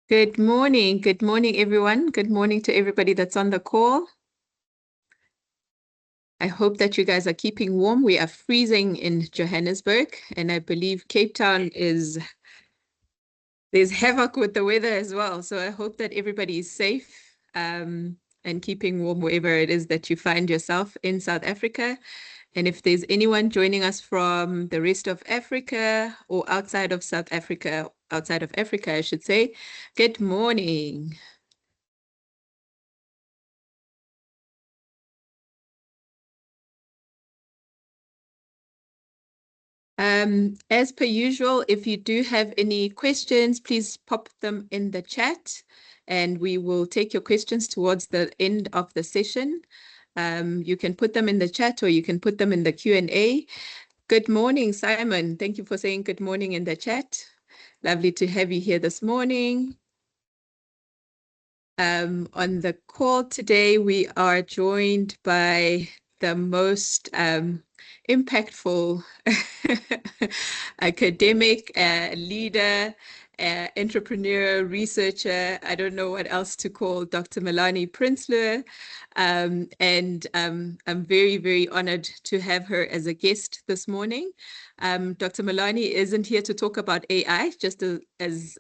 Good morning. Good morning, everyone. Good morning to everybody that's on the call. I hope that you guys are keeping warm. We are freezing in Johannesburg, and I believe Cape Town there's havoc with the weather as well. So I hope that everybody is safe and keeping warm wherever it is that you find yourself in South Africa. And if there's anyone joining us from the rest of Africa or outside of South Africa, outside of Africa, I should say, good morning. As per usual, if you do have any questions, please pop them in the chat and we will take your questions towards the end of the session. You can put them in the chat or you can put them in the Q&A. Good morning, Simon. Thank you for saying good morning in the chat. Lovely to have you here this morning. On the call today, we are joined by the most impactful academic, leader, entrepreneur, researcher. I don't know what else to call Dr. Melani Prinsloo. I'm very, very honored to have her as a guest this morning. Dr. Melani isn't here to talk about AI, just as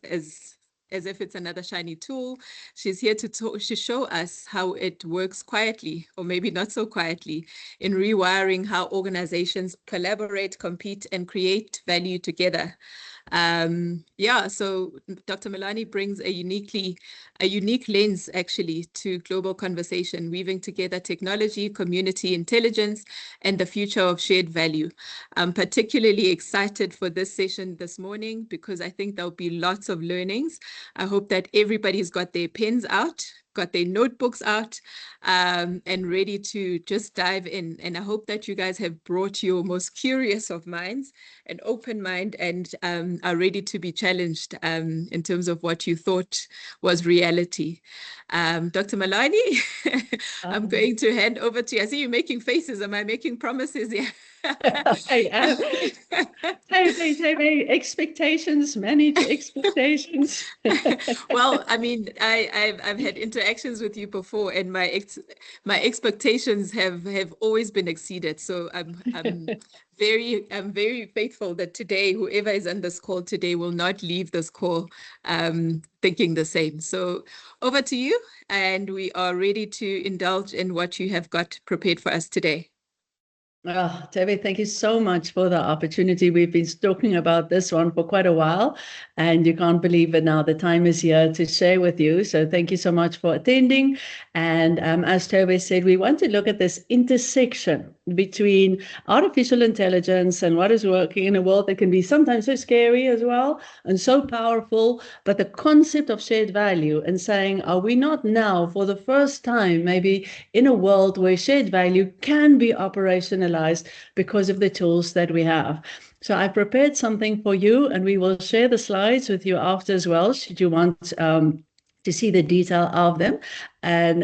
if it's another shiny tool. She's here to show us how it works quietly, or maybe not so quietly, in rewiring how organizations collaborate, compete, and create value together. So Dr. Melani brings a unique lens actually to global conversation, weaving together technology, community intelligence, and the future of shared value. I'm particularly excited for this session this morning because I think there'll be lots of learnings. I hope that everybody's got their pens out, got their notebooks out, and ready to just dive in. And I hope that you guys have brought your most curious of minds, an open mind, and are ready to be challenged in terms of what you thought was reality. Dr. Melani, I'm going to hand over to you. I see you making faces. Am I making promises? Yeah. I am. Hey, expectations, manage expectations. Well, I mean, I've had interactions with you before, and my expectations have always been exceeded. So I'm very faithful that today, whoever is on this call today will not leave this call thinking the same. So over to you, and we are ready to indulge in what you have got prepared for us today. Oh, Toby, thank you so much for the opportunity. We've been talking about this one for quite a while, and you can't believe it now. The time is here to share with you. So thank you so much for attending. And as Toby said, we want to look at this intersection between artificial intelligence and what is working in a world that can be sometimes so scary as well and so powerful, but the concept of shared value and saying, are we not now for the first time maybe in a world where shared value can be operationalized because of the tools that we have? So I prepared something for you, and we will share the slides with you after as well, should you want to see the detail of them and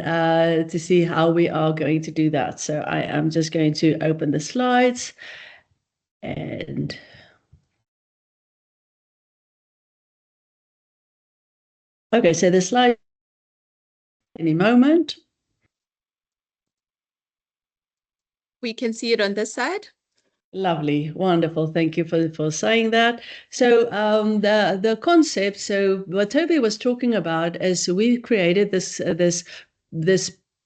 to see how we are going to do that. So I am just going to open the slides and okay, so the slide any moment. We can see it on this side. Lovely, wonderful. Thank you for saying that. So the concept. So what Toby was talking about is we created this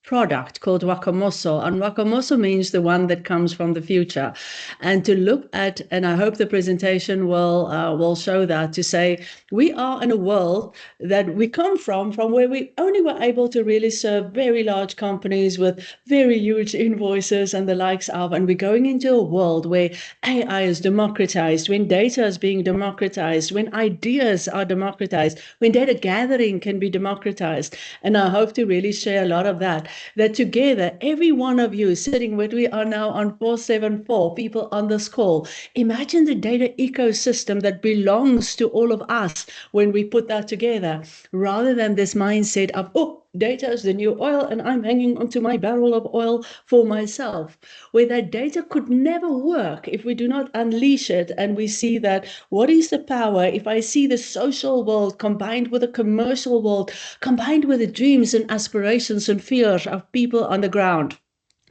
product called Wakamoso, and Wakamoso means the one that comes from the future. And to look at, and I hope the presentation will show that, to say we are in a world that we come from where we only were able to really serve very large companies with very huge invoices and the likes of, and we're going into a world where AI is democratized, when data is being democratized, when ideas are democratized, when data gathering can be democratized. And I hope to really share a lot of that together, every one of you sitting where we are now on 474 people on this call, imagine the data ecosystem that belongs to all of us when we put that together, rather than this mindset of, oh, data is the new oil and I'm hanging onto my barrel of oil for myself, where that data could never work if we do not unleash it. And we see that what is the power if I see the social world combined with the commercial world, combined with the dreams and aspirations and fears of people on the ground,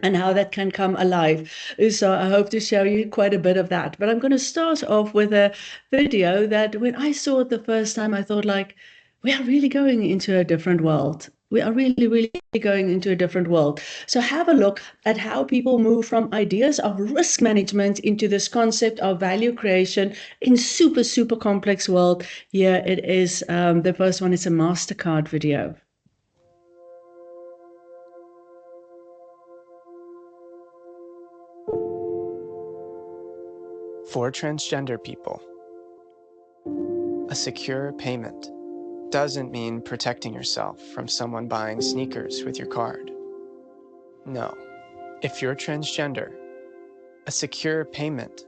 and how that can come alive. So I hope to show you quite a bit of that. But I'm going to start off with a video that when I saw it the first time, I thought like, we are really going into a different world. We are really, really going into a different world. So have a look at how people move from ideas of risk management into this concept of value creation in super, super complex world. Here it is. The first one is a MasterCard video. For transgender people, a secure payment doesn't mean protecting yourself from someone buying sneakers with your card. No, if you're transgender, a secure payment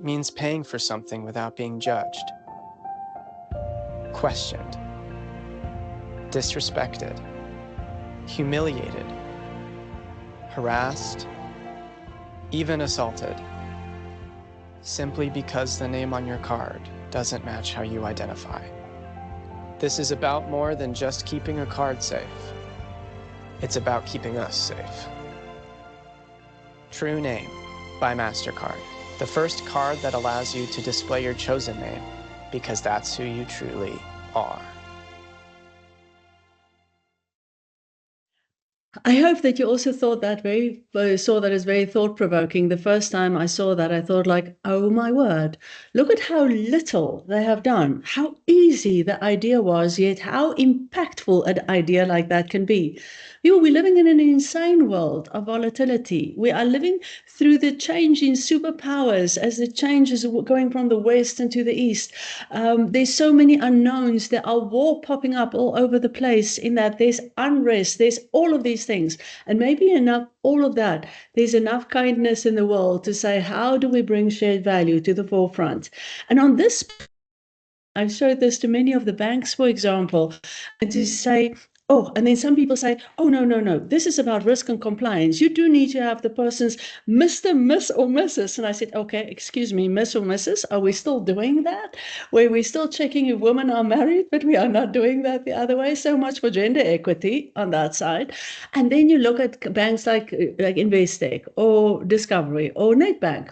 means paying for something without being judged, questioned, disrespected, humiliated, harassed, even assaulted, simply because the name on your card doesn't match how you identify. This is about more than just keeping a card safe. It's about keeping us safe. True Name by MasterCard, the first card that allows you to display your chosen name because that's who you truly are. I hope that you also thought that saw that as very thought-provoking. The first time I saw that, I thought like, oh my word, look at how little they have done, how easy the idea was, yet how impactful an idea like that can be. We're living in an insane world of volatility. We are living through the change in superpowers as the change is going from the West into the East. There's so many unknowns. There are war popping up all over the place in that there's unrest, there's all of these things. And maybe enough, all of that, there's enough kindness in the world to say, how do we bring shared value to the forefront? And on this, I've showed this to many of the banks, for example, and to say, oh, and then some people say, oh, no, this is about risk and compliance. You do need to have the person's Mr., Miss, or Mrs. And I said, okay, excuse me, Miss or Mrs., are we still doing that? Where we're still checking if women are married, but we are not doing that the other way. So much for gender equity on that side. And then you look at banks like Investec or Discovery or Nedbank,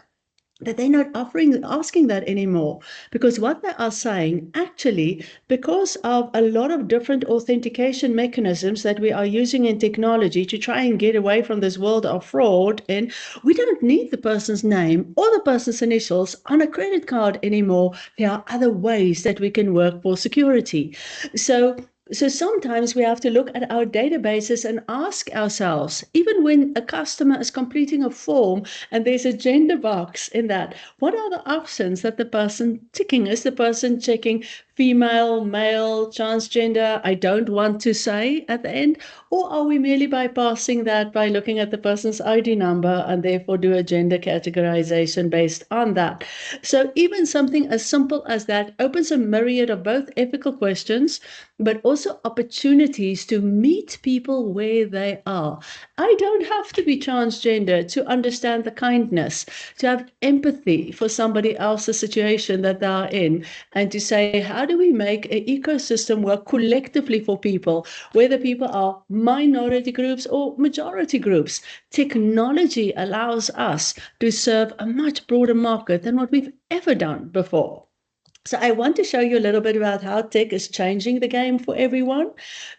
that they're not asking that anymore, because what they are saying, actually, because of a lot of different authentication mechanisms that we are using in technology to try and get away from this world of fraud, and we don't need the person's name or the person's initials on a credit card anymore. There are other ways that we can work for security. So sometimes we have to look at our databases and ask ourselves, even when a customer is completing a form and there's a gender box in that, what are the options that the person ticking? Is the person checking female, male, transgender, I don't want to say at the end? Or are we merely bypassing that by looking at the person's ID number and therefore do a gender categorization based on that? So even something as simple as that opens a myriad of both ethical questions, but also opportunities to meet people where they are. I don't have to be transgender to understand the kindness, to have empathy for somebody else's situation that they're in, and to say, how do we make an ecosystem work collectively for people, whether people are minority groups or majority groups? Technology allows us to serve a much broader market than what we've ever done before. So I want to show you a little bit about how tech is changing the game for everyone.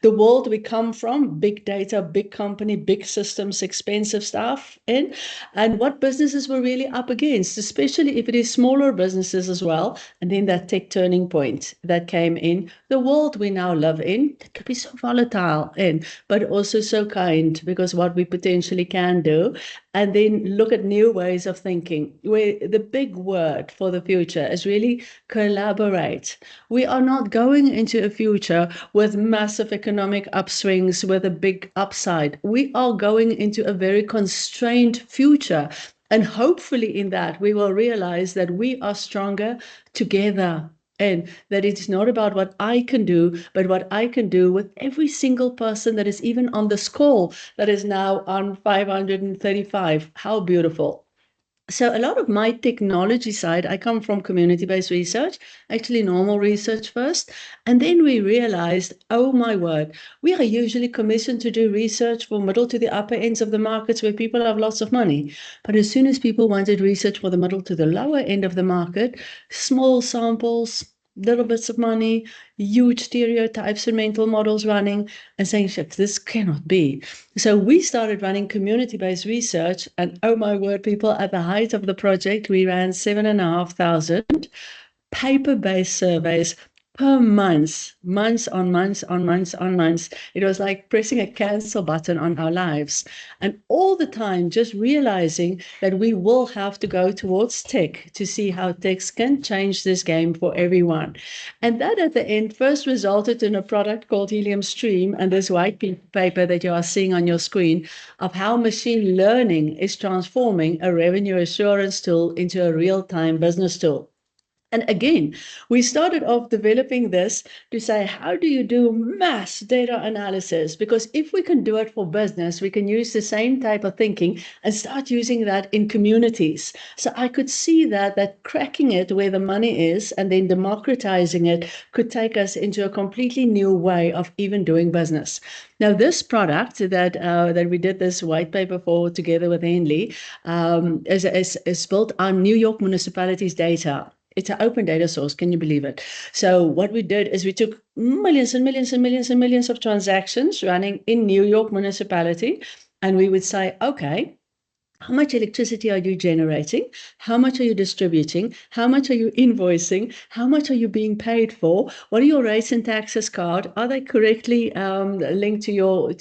The world we come from, big data, big company, big systems, expensive stuff, and what businesses we're really up against, especially if it is smaller businesses as well. And then that tech turning point that came in, the world we now live in, that could be so volatile but also so kind, because what we potentially can do. And then look at new ways of thinking, where the big word for the future is really collaborate. We are not going into a future with massive economic upswings with a big upside. We are going into a very constrained future. And hopefully in that, we will realize that we are stronger together. And that it's not about what I can do, but what I can do with every single person that is even on this call that is now on 535. How beautiful. So a lot of my technology side, I come from community-based research, actually normal research first. And then we realized, oh my word, we are usually commissioned to do research for middle to the upper ends of the markets where people have lots of money. But as soon as people wanted research for the middle to the lower end of the market, small samples, little bits of money, huge stereotypes and mental models running, and saying, shit, this cannot be. So we started running community-based research, and oh my word, people, at the height of the project, we ran 7,500 paper-based surveys per month, months on months on months on months. It was like pressing a cancel button on our lives. And all the time, just realizing that we will have to go towards tech to see how tech can change this game for everyone. And that at the end first resulted in a product called Helium Stream and this white paper that you are seeing on your screen of how machine learning is transforming a revenue assurance tool into a real-time business tool. And again, we started off developing this to say, how do you do mass data analysis? Because if we can do it for business, we can use the same type of thinking and start using that in communities. So I could see that cracking it where the money is and then democratizing it could take us into a completely new way of even doing business. Now, this product that we did this white paper for together with Henley is built on New York municipalities' data. It's an open data source. Can you believe it? So what we did is we took millions and millions and millions and millions of transactions running in New York municipality, and we would say, okay, how much electricity are you generating? How much are you distributing? How much are you invoicing? How much are you being paid for? What are your rates and taxes card? Are they correctly linked to your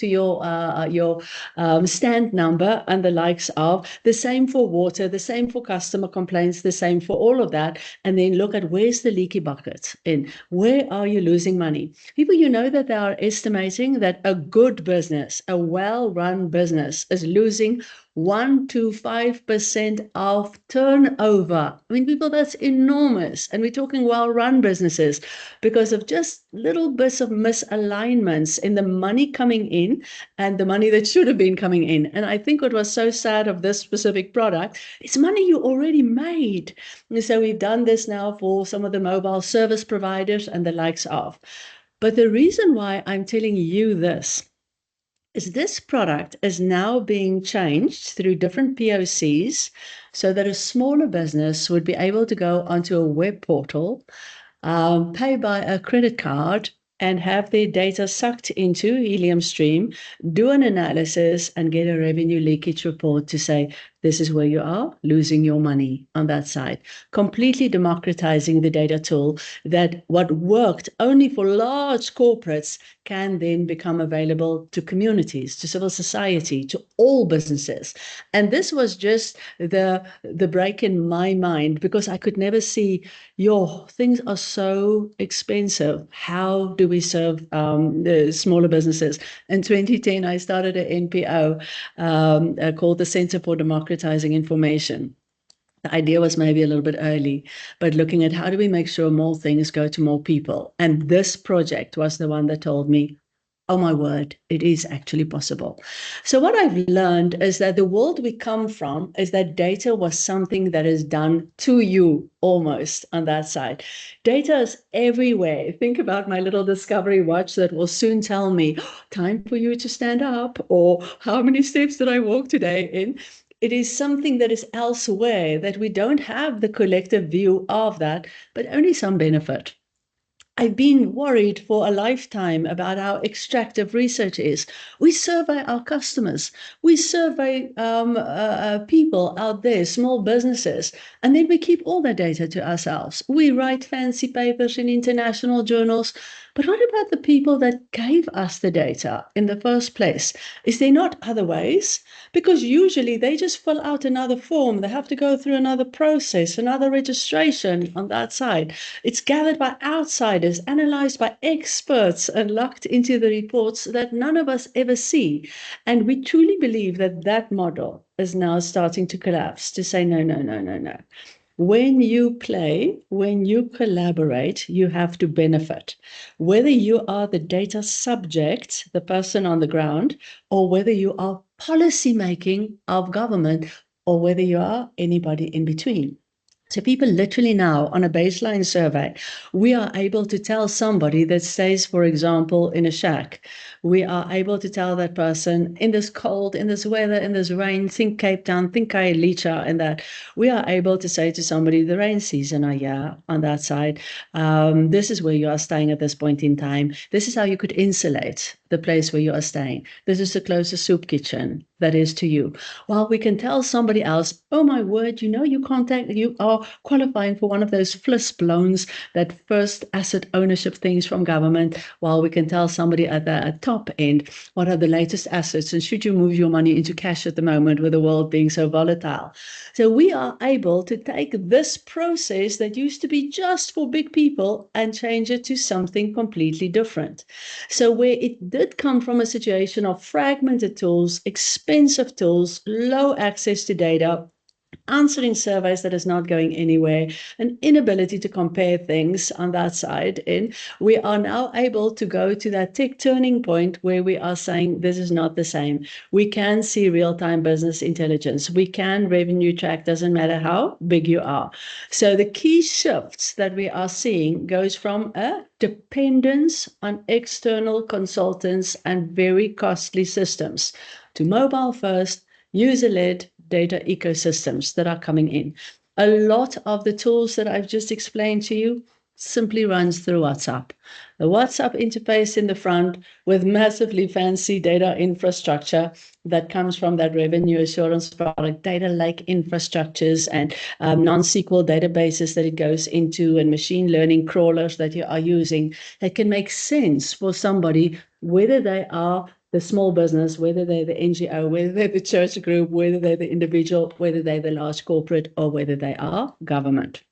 stand number and the likes of? The same for water, the same for customer complaints, the same for all of that. And then look at where's the leaky bucket in? Where are you losing money? People, you know that they are estimating that a good business, a well-run business is losing 1 to 5% of turnover. I mean, people, that's enormous. And we're talking well-run businesses because of just little bits of misalignments in the money coming in and the money that should have been coming in. And I think what was so sad of this specific product, it's money you already made. And so we've done this now for some of the mobile service providers and the likes of. But the reason why I'm telling you this is this product is now being changed through different POCs so that a smaller business would be able to go onto a web portal, pay by a credit card, and have their data sucked into Helium Stream, do an analysis, and get a revenue leakage report to say, this is where you are losing your money on that side. Completely democratizing the data tool that what worked only for large corporates can then become available to communities, to civil society, to all businesses. And this was just the break in my mind because I could never see, things are so expensive. How do we serve the smaller businesses? In 2010, I started an NPO called the Center for Democratizing Information. The idea was maybe a little bit early, but looking at how do we make sure more things go to more people? And this project was the one that told me, oh my word, it is actually possible. So what I've learned is that the world we come from is that data was something that is done to you almost on that side. Data is everywhere. Think about my little Discovery watch that will soon tell me, time for you to stand up, or how many steps did I walk today in? It is something that is elsewhere that we don't have the collective view of that, but only some benefit. I've been worried for a lifetime about how extractive research is. We survey our customers. We survey people out there, small businesses, and then we keep all that data to ourselves. We write fancy papers in international journals, but what about the people that gave us the data in the first place? Is there not other ways? Because usually they just fill out another form. They have to go through another process, another registration on that side. It's gathered by outsiders, analyzed by experts, and locked into the reports that none of us ever see. And we truly believe that that model is now starting to collapse, to say, no, no, no, no, no. When you play, when you collaborate, you have to benefit. Whether you are the data subject, the person on the ground, or whether you are policy making of government, or whether you are anybody in between. So people literally now, on a baseline survey, we are able to tell somebody that stays, for example, in a shack, we are able to tell that person in this cold, in this weather, in this rain, think Cape Town, think Khayelitsha, and that we are able to say to somebody, the rain season are here on that side. This is where you are staying at this point in time. This is how you could insulate the place where you are staying. This is the closest soup kitchen that is to you. While we can tell somebody else, oh my word, you are qualifying for one of those FLISP loans, that first asset ownership things from government, while we can tell somebody at the top end, what are the latest assets and should you move your money into cash at the moment with the world being so volatile. So we are able to take this process that used to be just for big people and change it to something completely different. So where it did come from a situation of fragmented tools, expensive tools, low access to data, answering surveys that is not going anywhere, an inability to compare things on that side. And we are now able to go to that tech turning point where we are saying this is not the same. We can see real-time business intelligence. We can revenue track, doesn't matter how big you are. So the key shifts that we are seeing goes from a dependence on external consultants and very costly systems to mobile first, user-led data ecosystems that are coming in. A lot of the tools that I've just explained to you simply runs through WhatsApp. The WhatsApp interface in the front with massively fancy data infrastructure that comes from that revenue assurance product, data lake infrastructures and non-SQL databases that it goes into and machine learning crawlers that you are using that can make sense for somebody, whether they are the small business, whether they're the NGO, whether they're the church group, whether they're the individual, whether they're the large corporate, or whether they are government.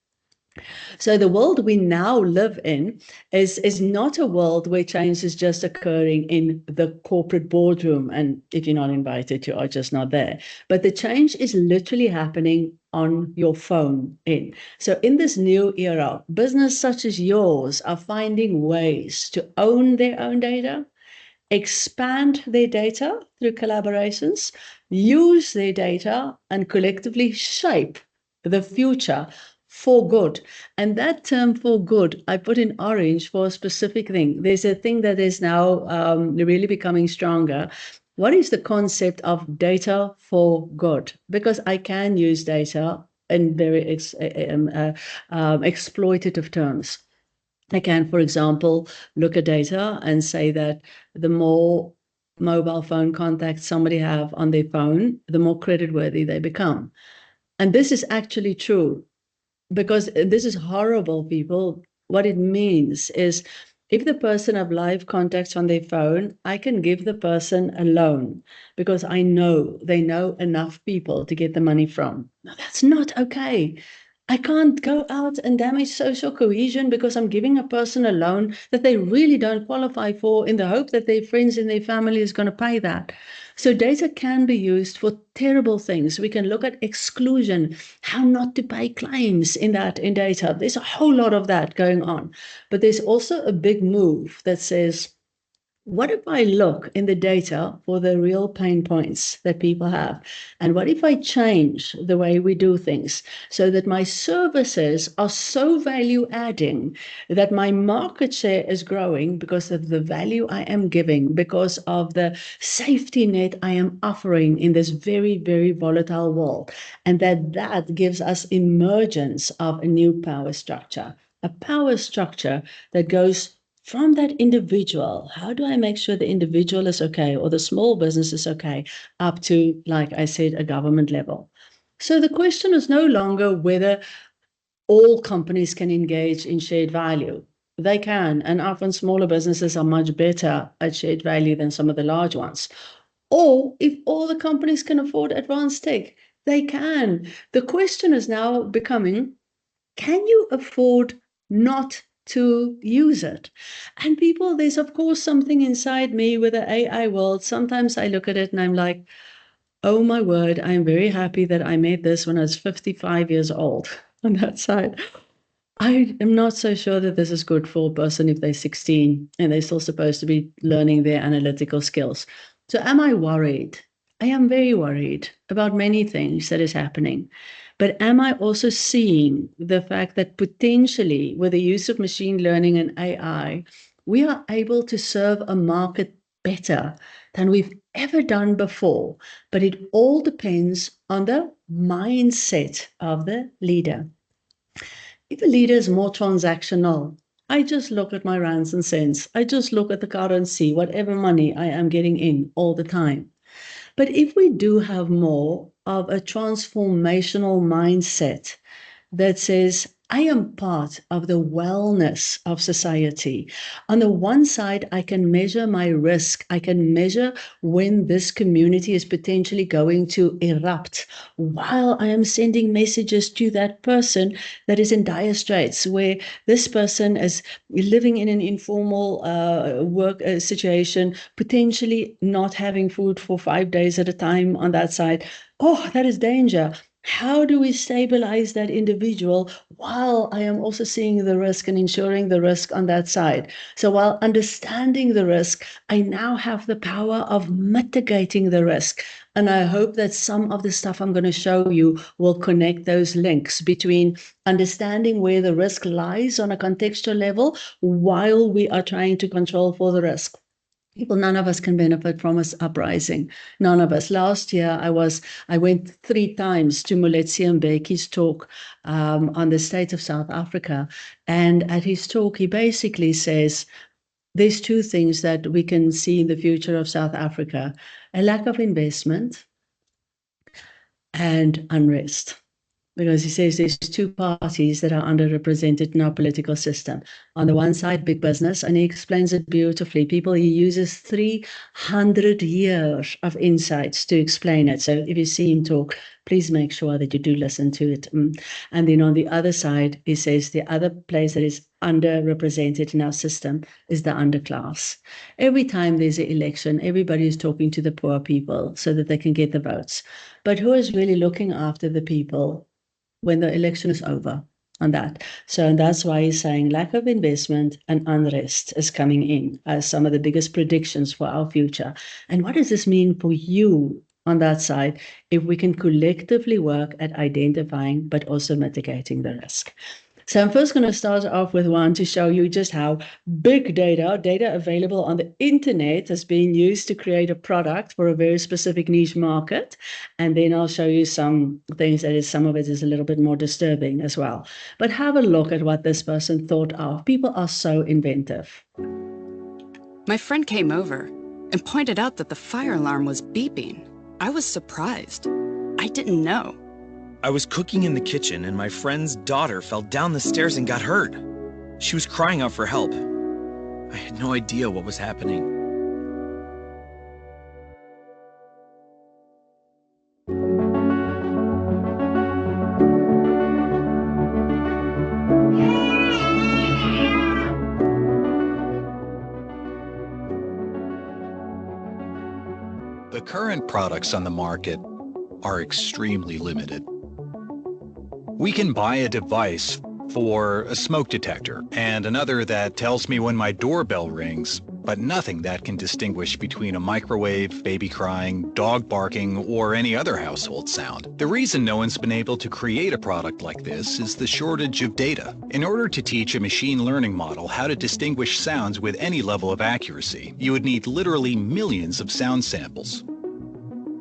So the world we now live in is not a world where change is just occurring in the corporate boardroom. And if you're not invited, you are just not there. But the change is literally happening on your phone in. So in this new era, business such as yours are finding ways to own their own data, expand their data through collaborations, use their data, and collectively shape the future for good. And that term for good, I put in orange for a specific thing. There's a thing that is now really becoming stronger. What is the concept of data for good? Because I can use data in very exploitative terms. I can, for example, look at data and say that the more mobile phone contacts somebody have on their phone, the more creditworthy they become. And this is actually true because this is horrible, people. What it means is if the person have live contacts on their phone, I can give the person a loan because I know they know enough people to get the money from. Now, that's not okay. I can't go out and damage social cohesion because I'm giving a person a loan that they really don't qualify for in the hope that their friends and their family is going to pay that. So data can be used for terrible things. We can look at exclusion, how not to pay claims in data. There's a whole lot of that going on. But there's also a big move that says, what if I look in the data for the real pain points that people have? And what if I change the way we do things so that my services are so value adding that my market share is growing because of the value I am giving, because of the safety net I am offering in this very, very volatile world, and that gives us emergence of a new power structure, a power structure that goes from that individual. How do I make sure the individual is okay or the small business is okay, up to, like I said, a government level? So the question is no longer whether all companies can engage in shared value. They can, and often smaller businesses are much better at shared value than some of the large ones. Or if all the companies can afford advanced tech, they can. The question is now becoming, can you afford not to use it? And people, there's of course something inside me with the AI world. Sometimes I look at it and I'm like, oh my word, I'm very happy that I made this when I was 55 years old. on that side. I am not so sure that this is good for a person if they're 16 and they're still supposed to be learning their analytical skills. So am I worried? I am very worried about many things that is happening. But am I also seeing the fact that potentially with the use of machine learning and AI, we are able to serve a market better than we've ever done before? But it all depends on the mindset of the leader. If a leader is more transactional, I just look at my rands and cents. I just look at the currency, whatever money I am getting in all the time. But if we do have more of a transformational mindset that says, I am part of the wellness of society. On the one side, I can measure my risk. I can measure when this community is potentially going to erupt while I am sending messages to that person that is in dire straits, where this person is living in an informal work situation, potentially not having food for 5 days at a time on that side. Oh, that is danger. How do we stabilize that individual while I am also seeing the risk and ensuring the risk on that side? So while understanding the risk, I now have the power of mitigating the risk. And I hope that some of the stuff I'm going to show you will connect those links between understanding where the risk lies on a contextual level while we are trying to control for the risk. People, none of us can benefit from this uprising. None of us. Last year, I went 3 times to Moletsi Mbeki's talk on the state of South Africa. And at his talk, he basically says, there's 2 things that we can see in the future of South Africa: a lack of investment and unrest. Because he says there's 2 parties that are underrepresented in our political system. On the one side, big business, and he explains it beautifully. He uses 300 years of insights to explain it. So if you see him talk, please make sure that you do listen to it. And then on the other side, he says the other place that is underrepresented in our system is the underclass. Every time there's an election, everybody is talking to the poor people so that they can get the votes. But who is really looking after the people when the election is over on that? So that's why he's saying lack of investment and unrest is coming in as some of the biggest predictions for our future. And what does this mean for you on that side if we can collectively work at identifying but also mitigating the risk? So I'm first going to start off with one to show you just how big data available on the internet is being used to create a product for a very specific niche market. And then I'll show you some things that some of it is a little bit more disturbing as well. But have a look at what this person thought of. People are so inventive. My friend came over and pointed out that the fire alarm was beeping. I was surprised. I didn't know. I was cooking in the kitchen and my friend's daughter fell down the stairs and got hurt. She was crying out for help. I had no idea what was happening. The current products on the market are extremely limited. We can buy a device for a smoke detector and another that tells me when my doorbell rings, but nothing that can distinguish between a microwave, baby crying, dog barking, or any other household sound. The reason no one's been able to create a product like this is the shortage of data. In order to teach a machine learning model how to distinguish sounds with any level of accuracy, you would need literally millions of sound samples.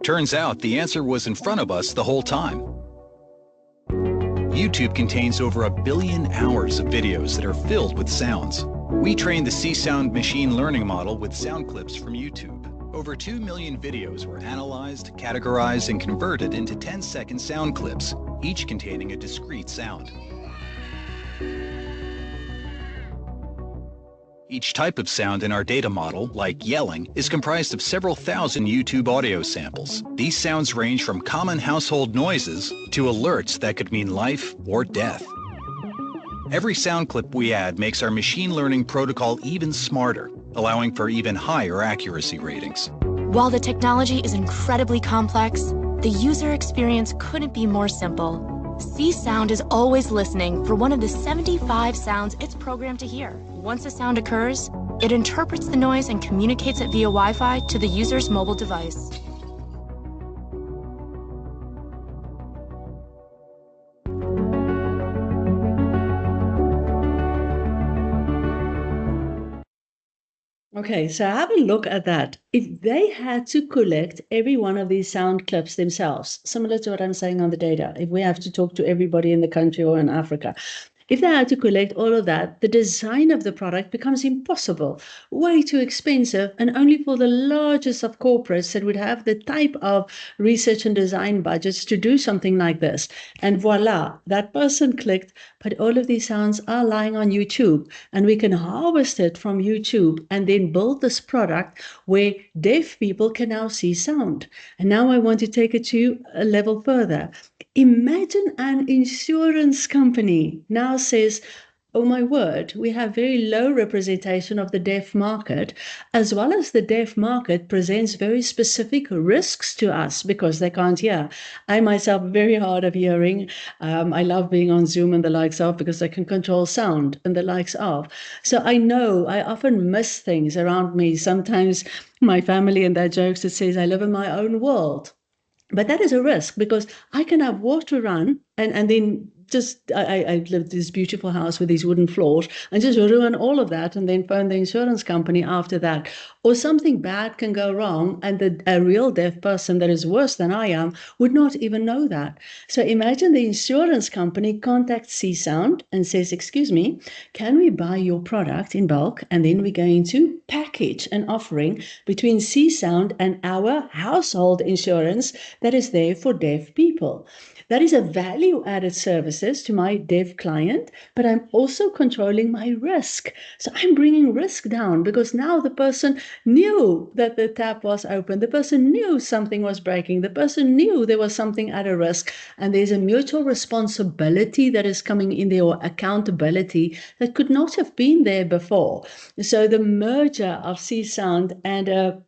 Turns out the answer was in front of us the whole time. YouTube contains over 1 billion hours of videos that are filled with sounds. We trained the C-Sound machine learning model with sound clips from YouTube. Over 2 million videos were analyzed, categorized, and converted into 10-second sound clips, each containing a discrete sound. Each type of sound in our data model, like yelling, is comprised of several thousand YouTube audio samples. These sounds range from common household noises to alerts that could mean life or death. Every sound clip we add makes our machine learning protocol even smarter, allowing for even higher accuracy ratings. While the technology is incredibly complex, the user experience couldn't be more simple. C sound is always listening for one of the 75 sounds it's programmed to hear. Once a sound occurs, it interprets the noise and communicates it via Wi-Fi to the user's mobile device. Okay, so have a look at that. If they had to collect every one of these sound clips themselves, similar to what I'm saying on the data, if we have to talk to everybody in the country or in Africa, if they had to collect all of that, the design of the product becomes impossible, way too expensive, and only for the largest of corporates that would have the type of research and design budgets to do something like this. And voila, that person clicked, but all of these sounds are lying on YouTube, and we can harvest it from YouTube and then build this product where deaf people can now see sound. And now I want to take it to a level further. Imagine an insurance company now says, oh my word, we have very low representation of the deaf market, as well as the deaf market presents very specific risks to us because they can't hear. I myself very hard of hearing. I love being on Zoom and the likes of because I can control sound and the likes of. So I know I often miss things around me. Sometimes my family and their jokes that says I live in my own world. But that is a risk because I can have water run and then just, I live in this beautiful house with these wooden floors and just ruin all of that and then phone the insurance company after that. Or something bad can go wrong and a real deaf person that is worse than I am would not even know that. So imagine the insurance company contacts C-Sound and says, excuse me, can we buy your product in bulk? And then we're going to package an offering between C-Sound and our household insurance that is there for deaf people. That is a value-added services to my deaf client, but I'm also controlling my risk. So I'm bringing risk down because now the person knew that the tap was open. The person knew something was breaking. The person knew there was something at a risk. And there's a mutual responsibility that is coming in there, or accountability that could not have been there before. So the merger of C-Sound and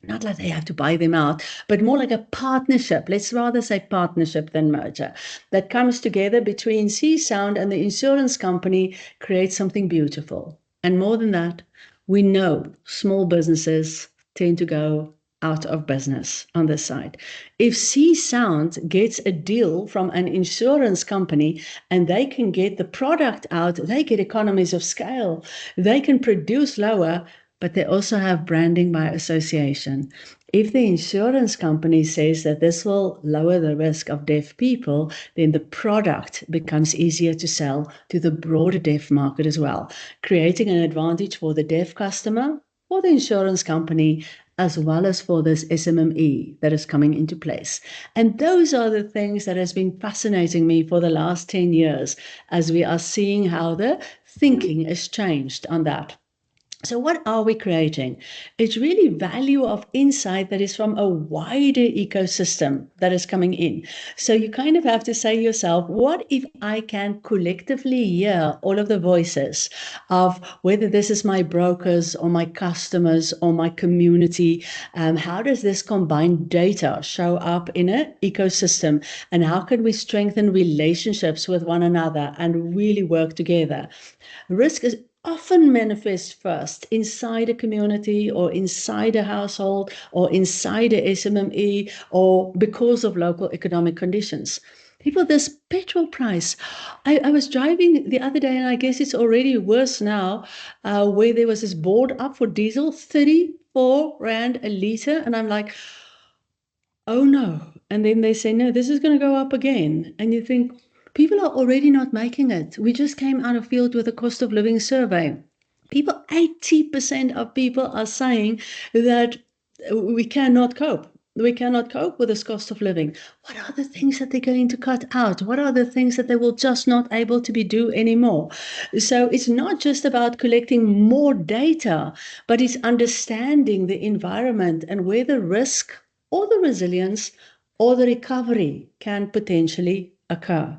not like they have to buy them out, but more like a partnership. Let's rather say partnership than merger. That comes together between C-Sound and the insurance company creates something beautiful. And more than that, we know small businesses tend to go out of business on this side. If C-Sound gets a deal from an insurance company and they can get the product out, they get economies of scale. They can produce lower, but they also have branding by association. If the insurance company says that this will lower the risk of deaf people, then the product becomes easier to sell to the broader deaf market as well, creating an advantage for the deaf customer, for the insurance company, as well as for this SMME that is coming into place. And those are the things that has been fascinating me for the last 10 years as we are seeing how the thinking has changed on that. So what are we creating? It's really value of insight that is from a wider ecosystem that is coming in. So you kind of have to say to yourself, what if I can collectively hear all of the voices of whether this is my brokers or my customers or my community? How does this combined data show up in an ecosystem? And how can we strengthen relationships with one another and really work together? Risk is often manifest first inside a community or inside a household or inside a SMME or because of local economic conditions. People, this petrol price. I was driving the other day, and I guess it's already worse now, where there was this board up for diesel, 34 Rand a litre. And I'm like, oh no. And then they say, no, this is going to go up again. And you think, people are already not making it. We just came out of field with a cost of living survey. 80% of people are saying that we cannot cope. We cannot cope with this cost of living. What are the things that they're going to cut out? What are the things that they will just not able to do anymore? So it's not just about collecting more data, but it's understanding the environment and where the risk or the resilience or the recovery can potentially occur.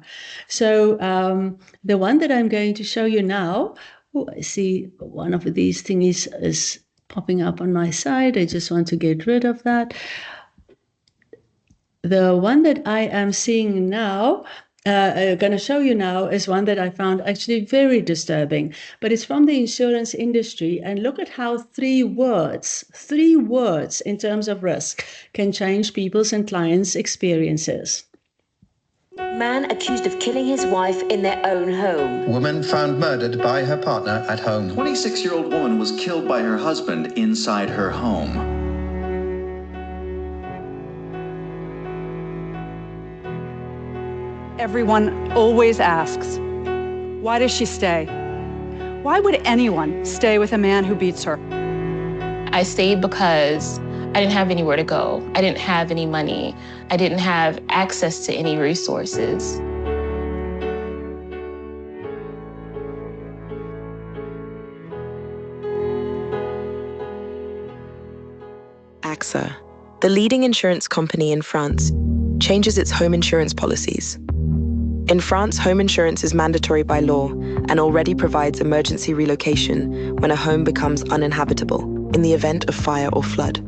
So the one that I'm going to show you now, I see one of these things is popping up on my side. I just want to get rid of that. The one that I am seeing now going to show you now is one that I found actually very disturbing, but it's from the insurance industry. And look at how three words in terms of risk can change people's and clients' experiences. Man accused of killing his wife in their own home. Woman found murdered by her partner at home. 26-year-old woman was killed by her husband inside her home. Everyone always asks, why does she stay? Why would anyone stay with a man who beats her? I stayed because I didn't have anywhere to go. I didn't have any money. I didn't have access to any resources. AXA, the leading insurance company in France, changes its home insurance policies. In France, home insurance is mandatory by law and already provides emergency relocation when a home becomes uninhabitable in the event of fire or flood.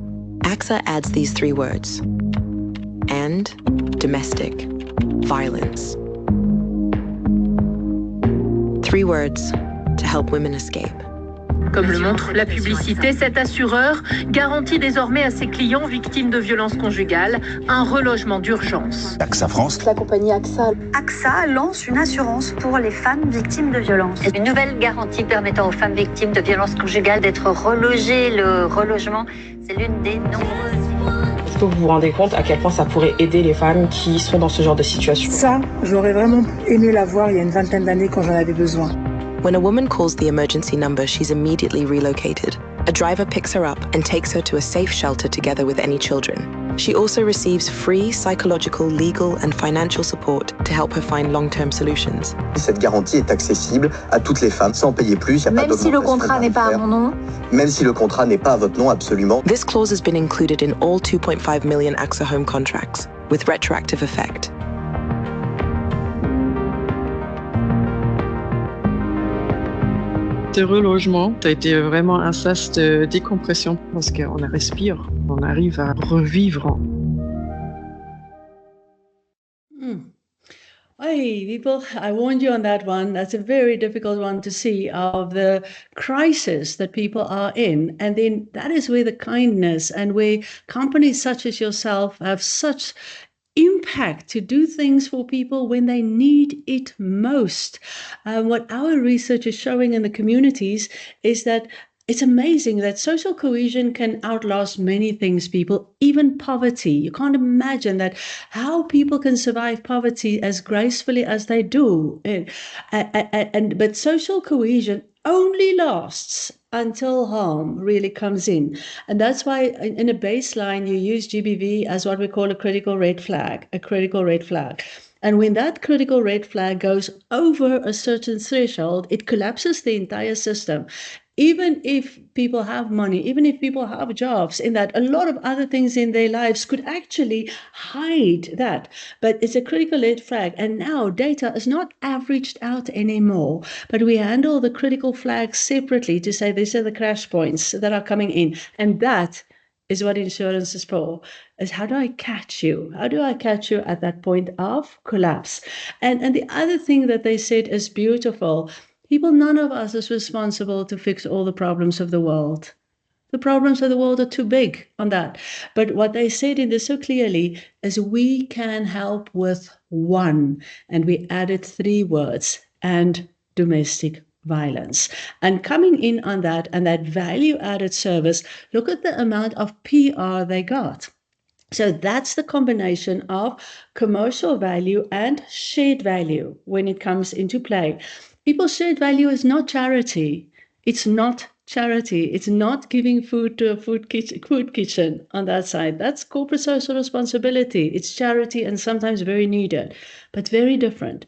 AXA adds these three words: and domestic violence. 3 words to help women escape. Comme le montre la publicité, cet assureur garantit désormais à ses clients victimes de violences conjugales un relogement d'urgence. AXA France. La compagnie AXA. AXA lance une assurance pour les femmes victimes de violences. Une nouvelle garantie permettant aux femmes victimes de violences conjugales d'être relogées. Le relogement, c'est l'une des nombreuses... Est-ce que vous vous rendez compte à quel point ça pourrait aider les femmes qui sont dans ce genre de situation? Ça, j'aurais vraiment aimé l'avoir il y a une vingtaine d'années quand j'en avais besoin. When a woman calls the emergency number, she's immediately relocated. A driver picks her up and takes her to a safe shelter together with any children. She also receives free psychological, legal and financial support to help her find long-term solutions. Cette garantie est accessible à toutes les femmes sans payer plus. Même si le contrat n'est pas à mon nom. Même si le contrat n'est pas à votre nom, absolument. This clause has been included in all 2.5 million AXA home contracts with retroactive effect. Ce relogement a été vraiment un sas de décompression parce qu'on respire, on arrive à revivre. Hey, people, I warned you on that one. That's a very difficult one to see, of the crisis that people are in. And then that is where the kindness and where companies such as yourself have such impact to do things for people when they need it most. What our research is showing in the communities is that it's amazing that social cohesion can outlast many things, people, even poverty. You can't imagine that how people can survive poverty as gracefully as they do. But social cohesion only lasts until harm really comes in. And that's why in a baseline, you use GBV as what we call a critical red flag, And when that critical red flag goes over a certain threshold, it collapses the entire system. Even if people have money, even if people have jobs, in that a lot of other things in their lives could actually hide that. But it's a critical red flag. And now data is not averaged out anymore, but we handle the critical flags separately to say these are the crash points that are coming in. And that is what insurance is for, is how do I catch you? How do I catch you at that point of collapse? And the other thing that they said is beautiful. People, none of us is responsible to fix all the problems of the world. The problems of the world are too big on that. But what they said in this so clearly is we can help with one. And we added 3 words: and domestic violence. And coming in on that and that value-added service, look at the amount of PR they got. So that's the combination of commercial value and shared value when it comes into play. People's shared value is not charity. It's not charity. It's not giving food to a food kitchen on that side. That's corporate social responsibility. It's charity and sometimes very needed, but very different.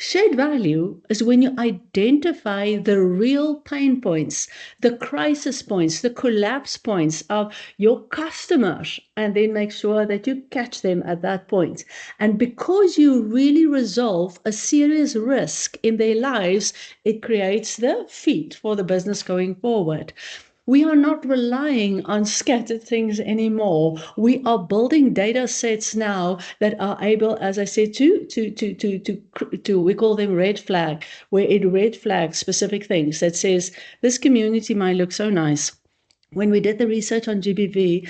Shared value is when you identify the real pain points, the crisis points, the collapse points of your customers, and then make sure that you catch them at that point. And because you really resolve a serious risk in their lives, it creates the feed for the business going forward. We are not relying on scattered things anymore. We are building data sets now that are able, as I said, to we call them red flag, where it red flags specific things that says this community might look so nice. When we did the research on GBV,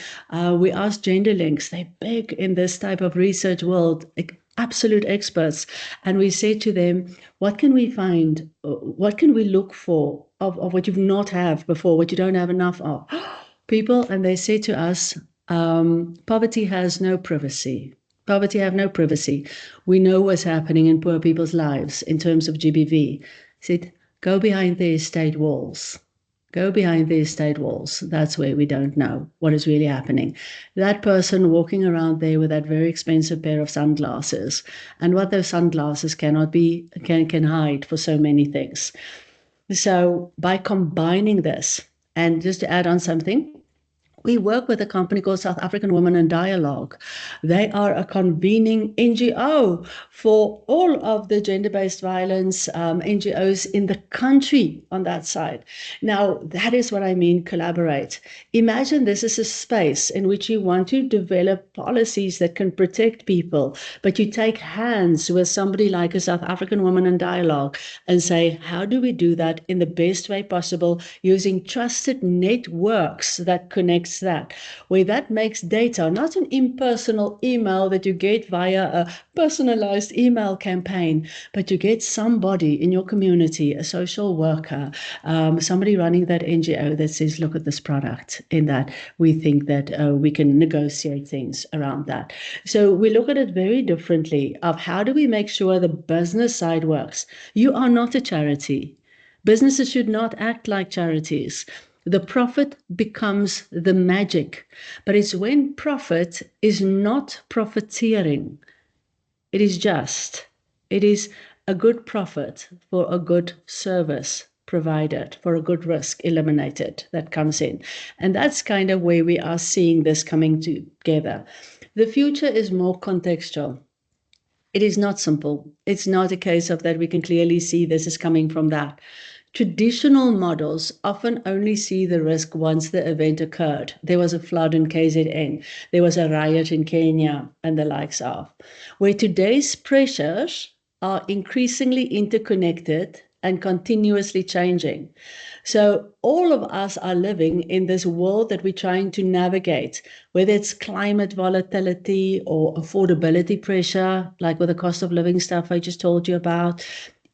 we asked gender links. They're big in this type of research world, absolute experts. And we said to them, what can we find? What can we look for of what you've not have before, what you don't have enough of? People, and they said to us, poverty has no privacy. Poverty have no privacy. We know what's happening in poor people's lives in terms of GBV. Said, go behind the estate walls. Go behind the estate walls. That's where we don't know what is really happening. That person walking around there with that very expensive pair of sunglasses, and what those sunglasses cannot be, can hide for so many things. So by combining this, and just to add on something, we work with a company called South African Women in Dialogue. They are a convening NGO for all of the gender-based violence NGOs in the country on that side. Now, that is what I mean, collaborate. Imagine this is a space in which you want to develop policies that can protect people, but you take hands with somebody like a South African Woman in Dialogue and say, how do we do that in the best way possible using trusted networks that connect that, where that makes data, not an impersonal email that you get via a personalized email campaign, but you get somebody in your community, a social worker, somebody running that NGO that says, look at this product, in that we think that we can negotiate things around that. So we look at it very differently of how do we make sure the business side works. You are not a charity. Businesses should not act like charities. The profit becomes the magic, but it's when profit is not profiteering. It is just. It is a good profit for a good service provided, for a good risk eliminated that comes in. And that's kind of where we are seeing this coming together. The future is more contextual. It is not simple. It's not a case of that we can clearly see this is coming from that. Traditional models often only see the risk once the event occurred. There was a flood in KZN. There was a riot in Kenya and the likes of. Where today's pressures are increasingly interconnected and continuously changing. So all of us are living in this world that we're trying to navigate, whether it's climate volatility or affordability pressure, like with the cost of living stuff I just told you about,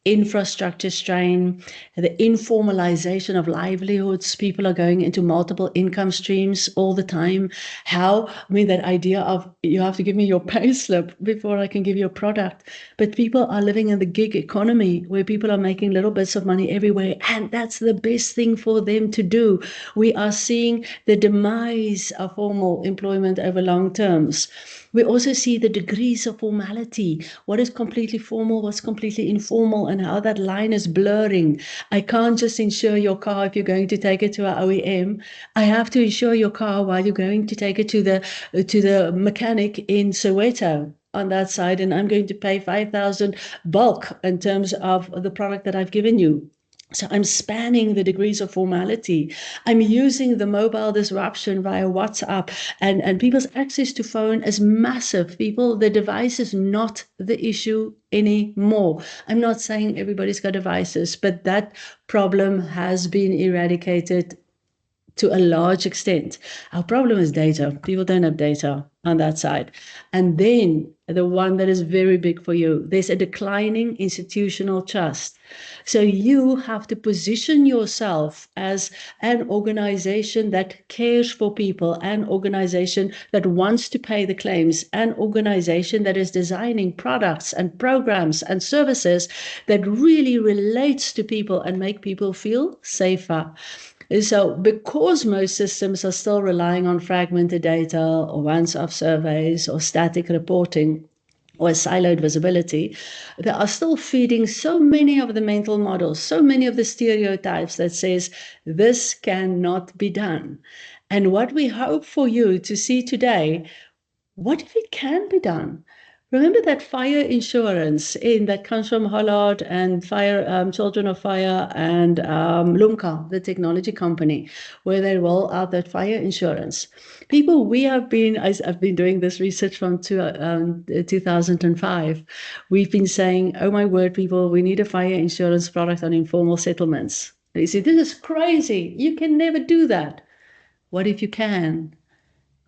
infrastructure strain, the informalization of livelihoods. People are going into multiple income streams all the time. That idea of you have to give me your pay slip before I can give you a product. But people are living in the gig economy where people are making little bits of money everywhere. And that's the best thing for them to do. We are seeing the demise of formal employment over long terms. We also see the degrees of formality, what is completely formal, what's completely informal, and how that line is blurring. I can't just insure your car if you're going to take it to an OEM. I have to insure your car while you're going to take it to the mechanic in Soweto on that side, and I'm going to pay 5,000 bulk in terms of the product that I've given you. So I'm spanning the degrees of formality. I'm using the mobile disruption via WhatsApp, and people's access to phone is massive. The device is not the issue anymore. I'm not saying everybody's got devices, but that problem has been eradicated to a large extent. Our problem is data. People don't have data on that side. And then the one that is very big for you, there's a declining institutional trust. So you have to position yourself as an organization that cares for people, an organization that wants to pay the claims, an organization that is designing products and programs and services that really relates to people and make people feel safer. So because most systems are still relying on fragmented data or once-off surveys or static reporting or siloed visibility, they are still feeding so many of the mental models, so many of the stereotypes that says this cannot be done. And what we hope for you to see today, what if it can be done? Remember that fire insurance that comes from Hollard and Children of Fire and Lumka, the technology company, where they roll out that fire insurance. People, I've been doing this research from 2005. We've been saying, oh my word, people, we need a fire insurance product on informal settlements. And you say, this is crazy. You can never do that. What if you can?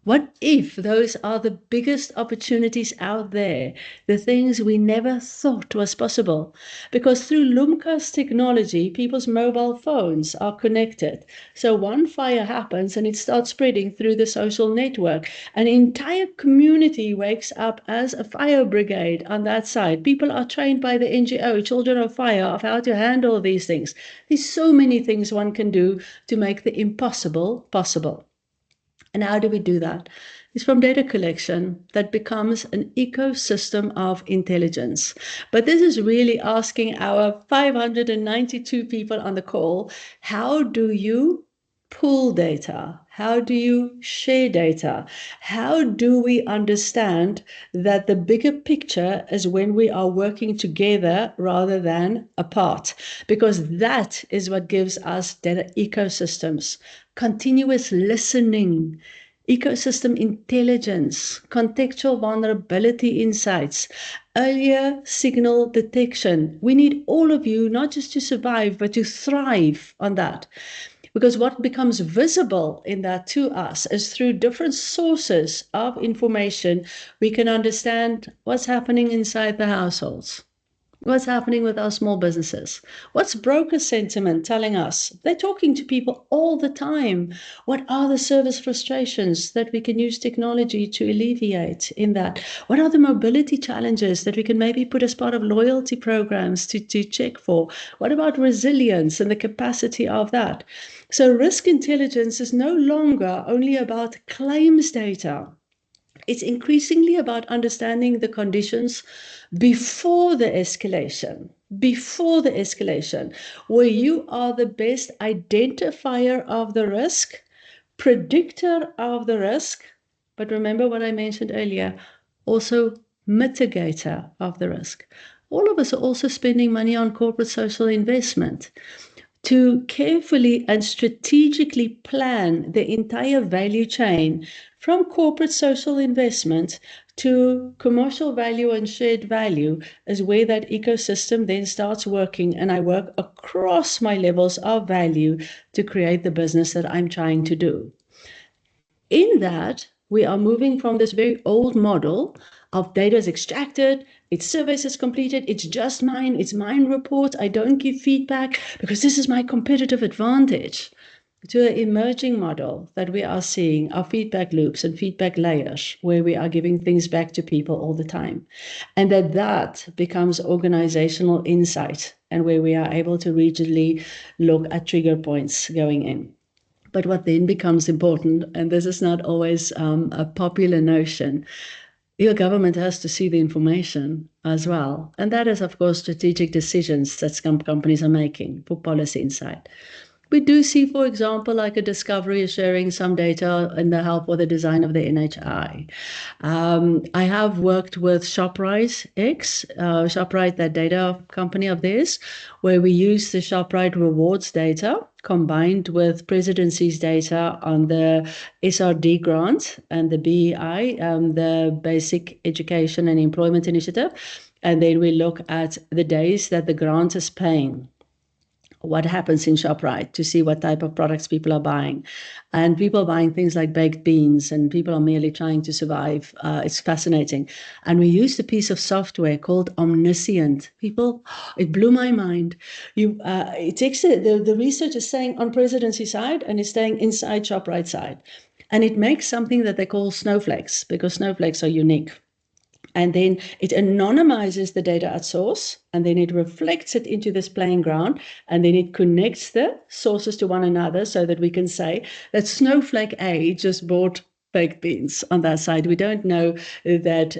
What if those are the biggest opportunities out there, the things we never thought was possible? Because through Lumka's technology, people's mobile phones are connected. So one fire happens and it starts spreading through the social network. An entire community wakes up as a fire brigade on that side. People are trained by the NGO, Children of Fire, of how to handle these things. There's so many things one can do to make the impossible possible. And how do we do that? It's from data collection that becomes an ecosystem of intelligence. But this is really asking our 592 people on the call, how do you pull data? How do you share data? How do we understand that the bigger picture is when we are working together rather than apart? Because that is what gives us data ecosystems, continuous listening, ecosystem intelligence, contextual vulnerability insights, earlier signal detection. We need all of you, not just to survive, but to thrive on that. Because what becomes visible in that to us is through different sources of information, we can understand what's happening inside the households. What's happening with our small businesses? What's broker sentiment telling us? They're talking to people all the time. What are the service frustrations that we can use technology to alleviate in that? What are the mobility challenges that we can maybe put as part of loyalty programs to check for? What about resilience and the capacity of that? So risk intelligence is no longer only about claims data. It's increasingly about understanding the conditions before the escalation, where you are the best identifier of the risk, predictor of the risk, but remember what I mentioned earlier, also mitigator of the risk. All of us are also spending money on corporate social investment to carefully and strategically plan the entire value chain from corporate social investment to commercial value and shared value is where that ecosystem then starts working, and I work across my levels of value to create the business that I'm trying to do. In that, we are moving from this very old model of data is extracted, its surveys is completed, it's just mine, it's mine report, I don't give feedback because this is my competitive advantage, to an emerging model that we are seeing our feedback loops and feedback layers where we are giving things back to people all the time. And that becomes organizational insight and where we are able to regionally look at trigger points going in. But what then becomes important, and this is not always a popular notion, your government has to see the information as well. And that is, of course, strategic decisions that companies are making for policy insight. We do see, for example, like a Discovery is sharing some data in the help or the design of the NHI. I have worked with ShopRite X, ShopRite, that data company of theirs, where we use the ShopRite rewards data combined with Presidency's data on the SRD grant and the BEI, the Basic Education and Employment Initiative. And then we look at the days that the grant is paying. What happens in ShopRite to see what type of products people are buying. And people are buying things like baked beans and people are merely trying to survive. It's fascinating. And we used a piece of software called Omniscient. People, it blew my mind. It takes the research is saying on Presidency side and it's staying inside ShopRite side. And it makes something that they call snowflakes because snowflakes are unique. And then it anonymizes the data at source, and then it reflects it into this playing ground, and then it connects the sources to one another so that we can say that Snowflake A just bought baked beans on that side. We don't know that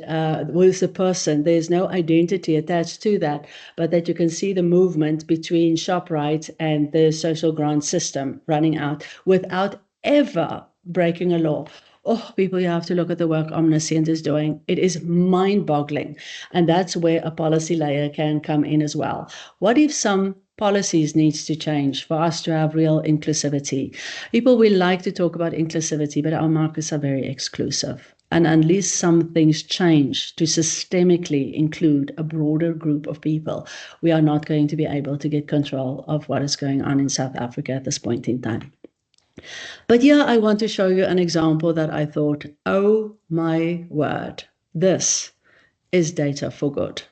was the person. There's no identity attached to that, but that you can see the movement between ShopRite and the social grant system running out without ever breaking a law. Oh, people, you have to look at the work Omniscient is doing. It is mind-boggling. And that's where a policy layer can come in as well. What if some policies needs to change for us to have real inclusivity? People will like to talk about inclusivity, but our markets are very exclusive. And unless some things change to systemically include a broader group of people, we are not going to be able to get control of what is going on in South Africa at this point in time. But here I want to show you an example that I thought, oh my word, this is data for good.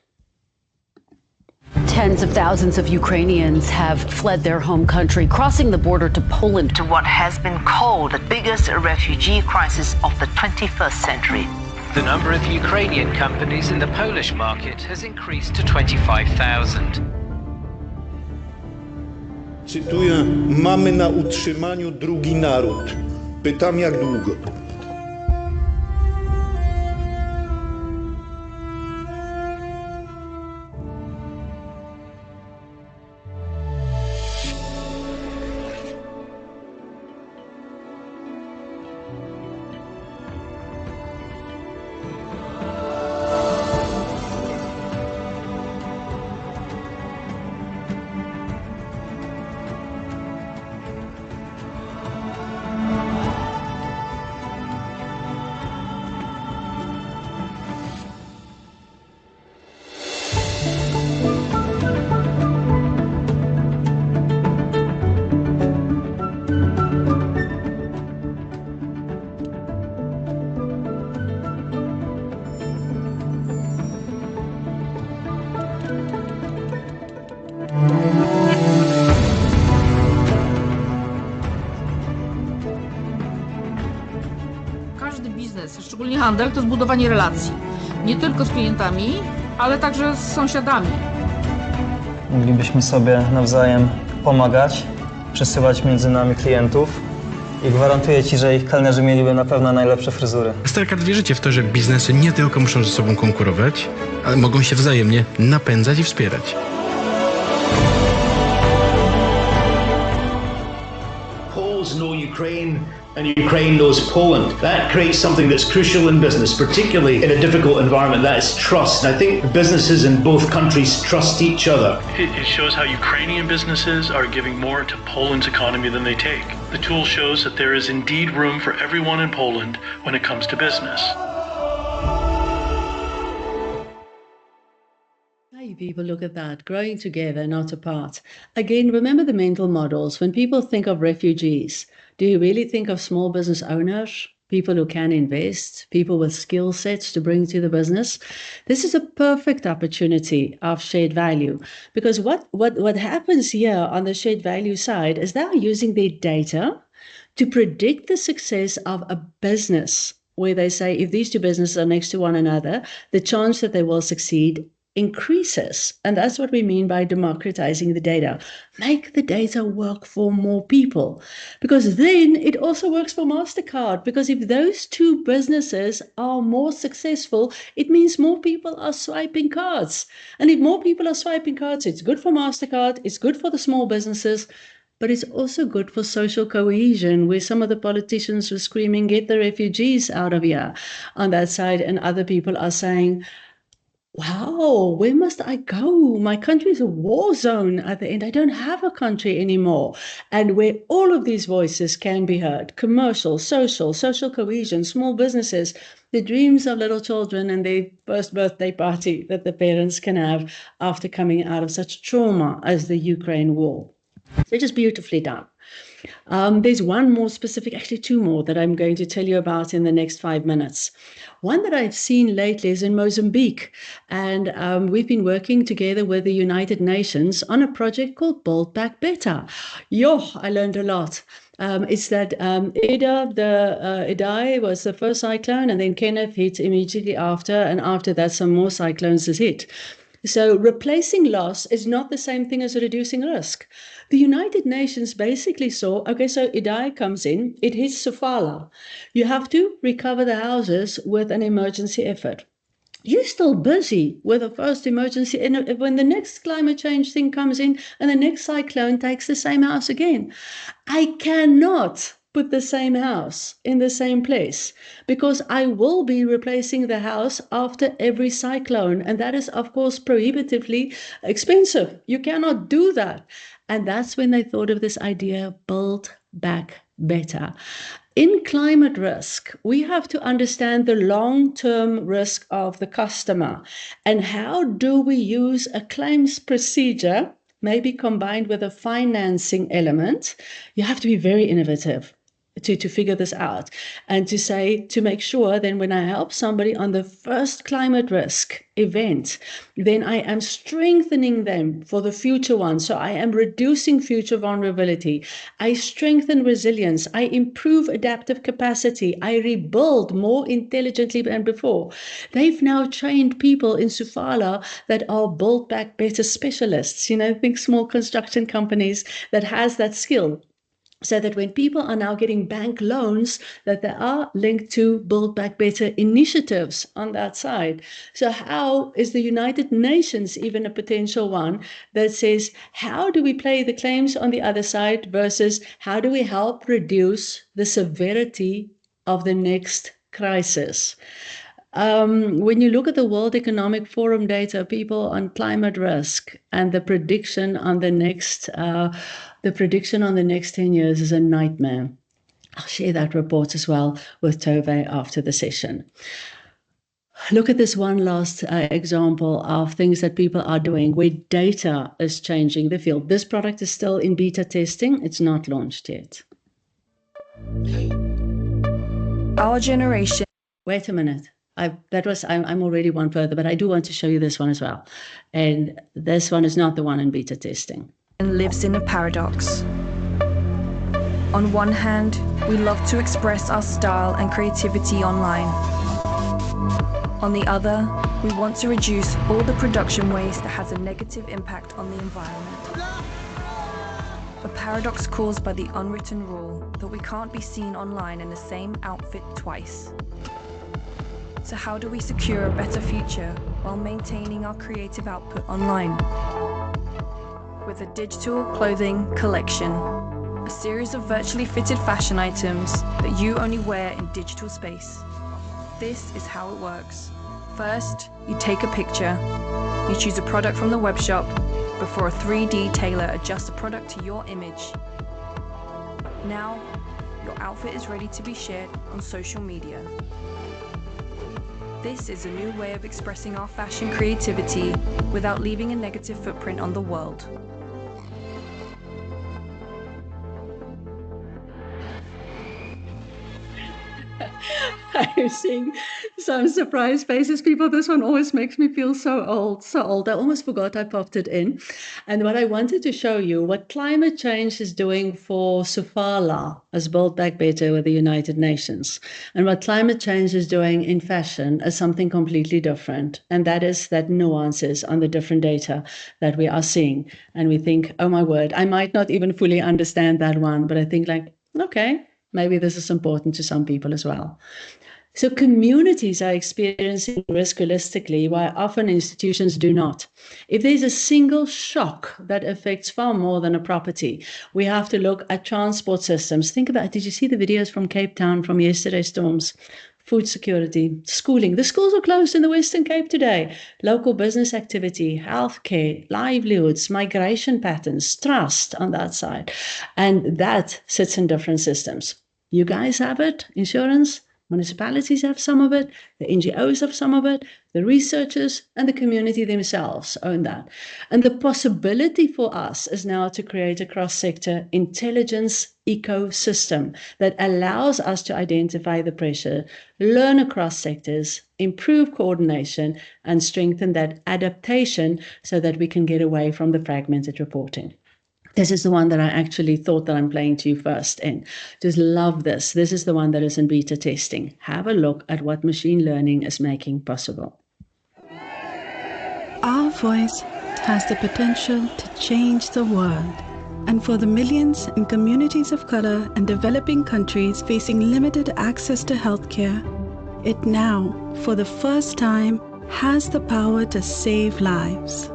Tens of thousands of Ukrainians have fled their home country, crossing the border to Poland. To what has been called the biggest refugee crisis of the 21st century. The number of Ukrainian companies in the Polish market has increased to 25,000. Cytuję, mamy na utrzymaniu drugi naród. Pytam, jak długo? Każdy biznes, szczególnie handel, to zbudowanie relacji. Nie tylko z klientami, ale także z sąsiadami. Moglibyśmy sobie nawzajem pomagać, przesyłać między nami klientów i gwarantuję Ci, że ich kelnerzy mieliby na pewno najlepsze fryzury. Starkart, wierzycie w to, że biznesy nie tylko muszą ze sobą konkurować, ale mogą się wzajemnie napędzać i wspierać. Poles know Ukraine and Ukraine knows Poland. That creates something that's crucial in business, particularly in a difficult environment. That is trust. And I think businesses in both countries trust each other. It shows how Ukrainian businesses are giving more to Poland's economy than they take. The tool shows that there is indeed room for everyone in Poland when it comes to business. Hey, people, look at that. Growing together, not apart. Again, remember the mental models. When people think of refugees, do you really think of small business owners, people who can invest, people with skill sets to bring to the business? This is a perfect opportunity of shared value, because what happens here on the shared value side is they're using their data to predict the success of a business, where they say if these two businesses are next to one another, the chance that they will succeed increases. And that's what we mean by democratizing the data. Make the data work for more people, because then it also works for MasterCard, because if those two businesses are more successful, it means more people are swiping cards. And if more people are swiping cards, it's good for MasterCard, it's good for the small businesses, but it's also good for social cohesion, where some of the politicians were screaming, get the refugees out of here on that side, and other people are saying, wow, where must I go? My country is a war zone at the end. I don't have a country anymore. And where all of these voices can be heard, commercial, social cohesion, small businesses, the dreams of little children and their first birthday party that the parents can have after coming out of such trauma as the Ukraine war. So just beautifully done. There's one more specific, actually two more, that I'm going to tell you about in the next 5 minutes. One that I've seen lately is in Mozambique, and we've been working together with the United Nations on a project called Build Back Better. I learned a lot. It's that Idai was the first cyclone, and then Kenneth hit immediately after, and after that some more cyclones has hit. So replacing loss is not the same thing as reducing risk. The United Nations basically saw, okay, so Idai comes in, it hits Sofala. You have to recover the houses with an emergency effort. You're still busy with the first emergency, and when the next climate change thing comes in and the next cyclone takes the same house again. I cannot put the same house in the same place, because I will be replacing the house after every cyclone. And that is, of course, prohibitively expensive. You cannot do that. And that's when they thought of this idea, build back better. In climate risk, we have to understand the long-term risk of the customer. And how do we use a claims procedure, maybe combined with a financing element? You have to be very innovative to figure this out, and to make sure then when I help somebody on the first climate risk event, then I am strengthening them for the future one. So I am reducing future vulnerability. I strengthen resilience. I improve adaptive capacity. I rebuild more intelligently than before. They've now trained people in Sofala that are build back better specialists. Think small construction companies that has that skill. So that when people are now getting bank loans, that they are linked to Build Back Better initiatives on that side. So how is the United Nations even a potential one that says, how do we play the claims on the other side versus how do we help reduce the severity of the next crisis? When you look at the World Economic Forum data, people on climate risk and the prediction on the next 10 years is a nightmare. I'll share that report as well with Tove after the session. Look at this one last example of things that people are doing where data is changing the field. This product is still in beta testing. It's not launched yet. Our generation. Wait a minute. I'm already one further, but I do want to show you this one as well. And this one is not the one in beta testing. And lives in a paradox. On one hand, we love to express our style and creativity online. On the other, we want to reduce all the production waste that has a negative impact on the environment. A paradox caused by the unwritten rule that we can't be seen online in the same outfit twice. So how do we secure a better future while maintaining our creative output online? With a digital clothing collection, a series of virtually fitted fashion items that you only wear in digital space. This is how it works. First, you take a picture. You choose a product from the web shop before a 3D tailor adjusts the product to your image. Now, your outfit is ready to be shared on social media. This is a new way of expressing our fashion creativity without leaving a negative footprint on the world. I'm seeing some surprised faces, people. This one always makes me feel so old. I almost forgot I popped it in. And what I wanted to show you, what climate change is doing for Sofala as Build Back Better with the United Nations, and what climate change is doing in fashion is something completely different. And that is that nuances on the different data that we are seeing. And we think, oh my word, I might not even fully understand that one, but I think like, okay, maybe this is important to some people as well. So communities are experiencing risk holistically, while often institutions do not. If there's a single shock that affects far more than a property, we have to look at transport systems. Think about, did you see the videos from Cape Town from yesterday's storms? Food security, schooling. The schools are closed in the Western Cape today. Local business activity, healthcare, livelihoods, migration patterns, trust on that side. And that sits in different systems. You guys have it, insurance. Municipalities have some of it, the NGOs have some of it, the researchers and the community themselves own that. And the possibility for us is now to create a cross-sector intelligence ecosystem that allows us to identify the pressure, learn across sectors, improve coordination, and strengthen that adaptation so that we can get away from the fragmented reporting. This is the one that I actually thought that I'm playing to you first in. Just love this. This is the one that is in beta testing. Have a look at what machine learning is making possible. Our voice has the potential to change the world. And for the millions in communities of color and developing countries facing limited access to healthcare, it now, for the first time, has the power to save lives.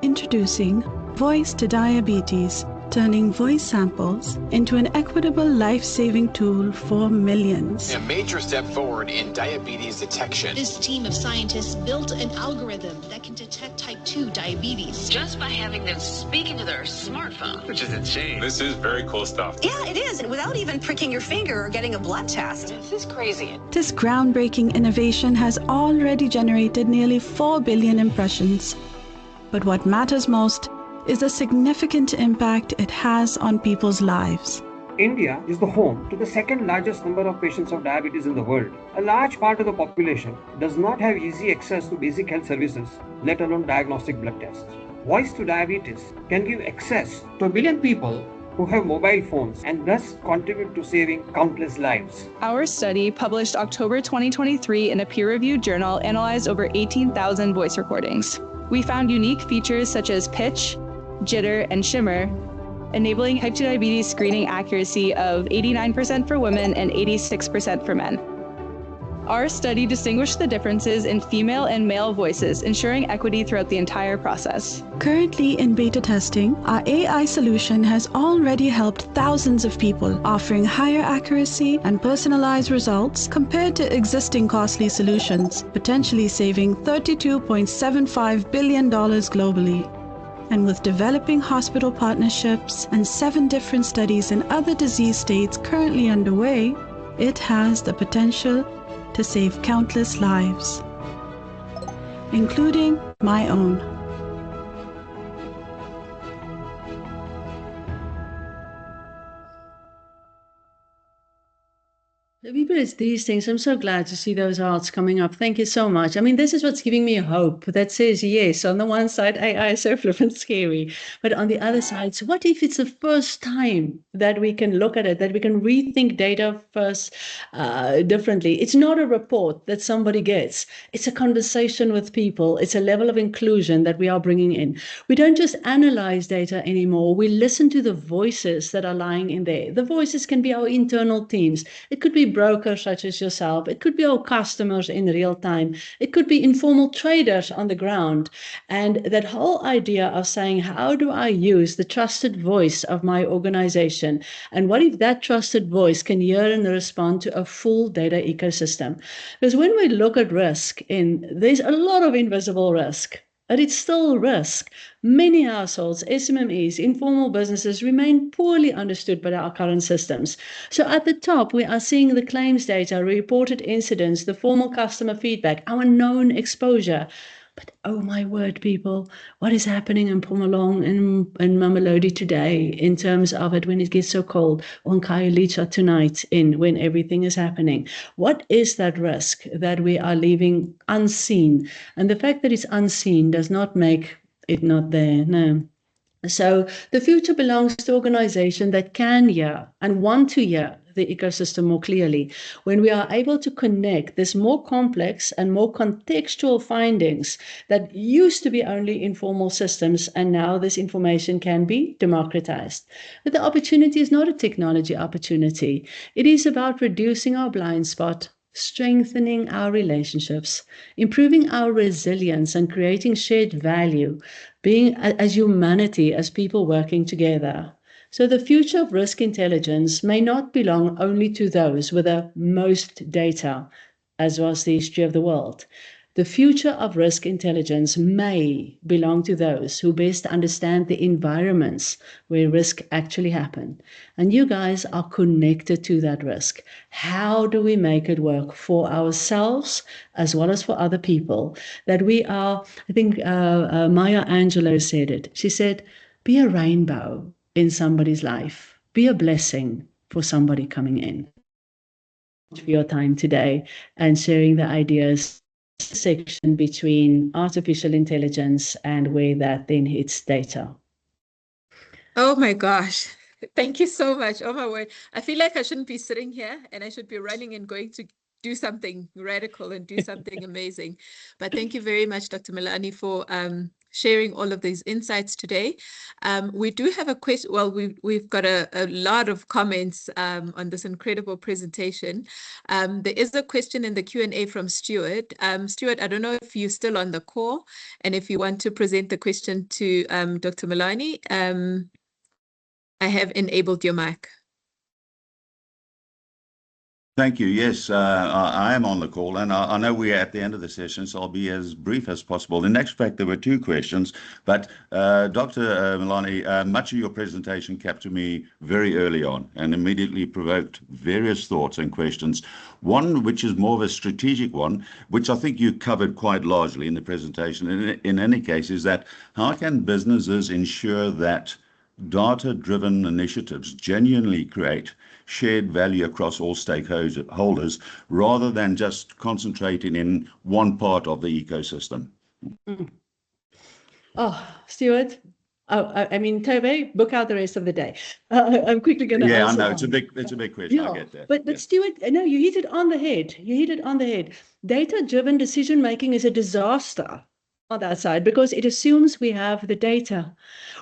Introducing Voice to Diabetes, turning voice samples into an equitable life-saving tool for millions. A major step forward in diabetes detection. This team of scientists built an algorithm that can detect type 2 diabetes just by having them speak into their smartphone. Which is insane. This is very cool stuff. Yeah, it is. And without even pricking your finger or getting a blood test. This is crazy. This groundbreaking innovation has already generated nearly 4 billion impressions. But what matters most is the significant impact it has on people's lives. India is the home to the second largest number of patients of diabetes in the world. A large part of the population does not have easy access to basic health services, let alone diagnostic blood tests. Voice to Diabetes can give access to 1 billion people who have mobile phones and thus contribute to saving countless lives. Our study, published October 2023 in a peer-reviewed journal, analyzed over 18,000 voice recordings. We found unique features such as pitch, jitter, and shimmer, enabling type 2 diabetes screening accuracy of 89% for women and 86% for men. Our study distinguished the differences in female and male voices, ensuring equity throughout the entire process. Currently in beta testing, our AI solution has already helped thousands of people, offering higher accuracy and personalized results compared to existing costly solutions, potentially saving $32.75 billion globally. And with developing hospital partnerships and 7 different studies in other disease states currently underway, it has the potential to save countless lives, including my own. People, it's these things. I'm so glad to see those hearts coming up. Thank you so much. I mean, this is what's giving me hope that says, yes, on the one side, AI is so flippant scary. But on the other side, so what if it's the first time that we can look at it, that we can rethink data first differently? It's not a report that somebody gets. It's a conversation with people. It's a level of inclusion that we are bringing in. We don't just analyze data anymore. We listen to the voices that are lying in there. The voices can be our internal teams. It could be brokers such as yourself. It could be our customers in real time. It could be informal traders on the ground. And that whole idea of saying, how do I use the trusted voice of my organization? And what if that trusted voice can hear and respond to a full data ecosystem? Because when we look at risk, there's a lot of invisible risk. But it's still risk. Many households, SMMEs, informal businesses remain poorly understood by our current systems. So at the top, we are seeing the claims data, reported incidents, the formal customer feedback, our known exposure. But oh my word, people, what is happening in Pumalong and Mamelodi today in terms of it when it gets so cold, on Khayelitsha tonight when everything is happening? What is that risk that we are leaving unseen? And the fact that it's unseen does not make it not there, no. So the future belongs to organizations that can hear and want to hear the ecosystem more clearly. When we are able to connect this more complex and more contextual findings that used to be only informal systems, and now this information can be democratized. But the opportunity is not a technology opportunity. It is about reducing our blind spot, strengthening our relationships, improving our resilience, and creating shared value, being as humanity, as people working together. So the future of risk intelligence may not belong only to those with the most data, as was the history of the world. The future of risk intelligence may belong to those who best understand the environments where risk actually happen. And you guys are connected to that risk. How do we make it work for ourselves as well as for other people? That we are, I think Maya Angelou said it. She said, be a rainbow in somebody's life. Be a blessing for somebody coming in. For your time today and sharing the ideas section between artificial intelligence and where that then hits data. Oh my gosh. Thank you so much. Oh my word. I feel like I shouldn't be sitting here and I should be running and going to do something radical and do something amazing. But thank you very much, Dr. Melani, for sharing all of these insights today. We do have a question. Well, we've got a lot of comments on this incredible presentation. There is a question in the Q&A from Stuart. Stuart, I don't know if you're still on the call and if you want to present the question to Dr. Melani. I have enabled your mic. Thank you. Yes, I am on the call, and I know we're at the end of the session, so I'll be as brief as possible. In actual fact, there were two questions, but Dr. Melani, much of your presentation captured me very early on and immediately provoked various thoughts and questions. One, which is more of a strategic one, which I think you covered quite largely in the presentation. In any case, is that how can businesses ensure that data-driven initiatives genuinely create shared value across all stakeholders rather than just concentrating in one part of the ecosystem? Oh, Stuart. I mean, Toby, book out the rest of the day. I'm quickly going to answer. I know it's a big question. I get that. But Stuart, no, you hit it on the head. You hit it on the head. Data-driven decision making is a disaster on that side because it assumes we have the data.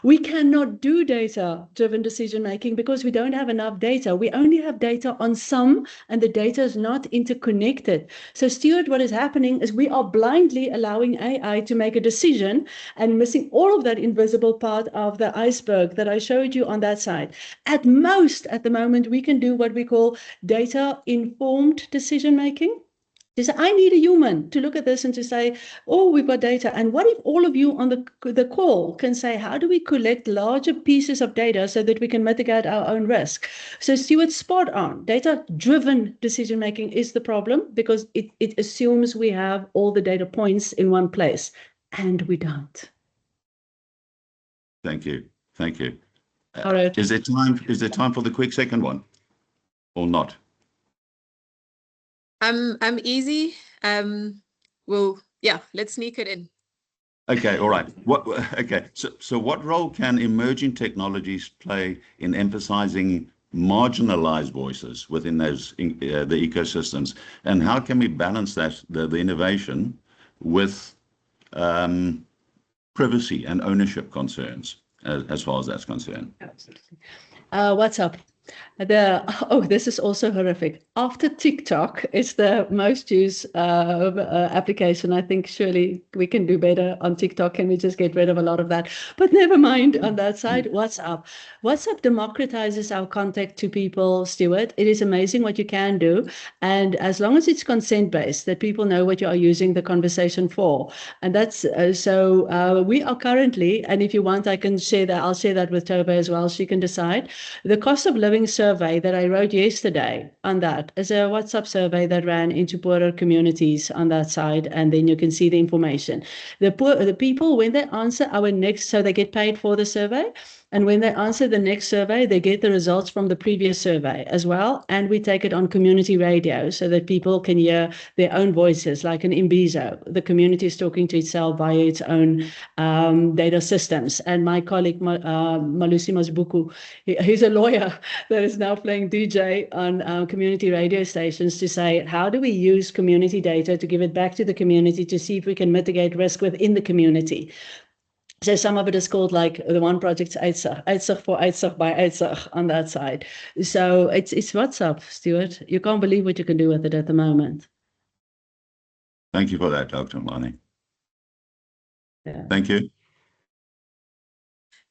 We cannot do data-driven decision making because we don't have enough data. We only have data on some, and the data is not interconnected. So, Stuart, what is happening is we are blindly allowing AI to make a decision and missing all of that invisible part of the iceberg that I showed you on that side. At most, at the moment, we can do what we call data-informed decision making. To say, I need a human to look at this and to say, oh, we've got data. And what if all of you on the call can say, how do we collect larger pieces of data so that we can mitigate our own risk? So Stuart, spot on. Data-driven decision-making is the problem because it assumes we have all the data points in one place, and we don't. Thank you. Thank you. All right. Is there time for the quick second one or not? I'm easy. Let's sneak it in. Okay, all right. So what role can emerging technologies play in emphasizing marginalized voices within those the ecosystems, and how can we balance that the innovation with privacy and ownership concerns as far as that's concerned? Absolutely. What's up? This is also horrific. After TikTok, it's the most used application. I think surely we can do better on TikTok. Can we just get rid of a lot of that? But never mind on that side. WhatsApp. WhatsApp democratizes our contact to people, Stuart. It is amazing what you can do. And as long as it's consent-based, that people know what you are using the conversation for. And that's we are currently, and if you want, I can share that. I'll share that with Toba as well. She can decide. The cost of living survey that I wrote yesterday on that is a WhatsApp survey that ran into poorer communities on that side, and then you can see the information. The people, when they answer our next, so they get paid for the survey, and when they answer the next survey, they get the results from the previous survey as well, and we take it on community radio so that people can hear their own voices, like an Imbizo. The community is talking to itself via its own data systems. And my colleague, Malusi Masbuku, he's a lawyer that is now playing DJ on community radio stations to say, how do we use community data to give it back to the community to see if we can mitigate risk within the community? So some of it is called, like the one project's Uitzig for Uitzig by Uitzig on that side. So it's WhatsApp, Stuart. You can't believe what you can do with it at the moment. Thank you for that, Dr. Melani. Yeah. Thank you.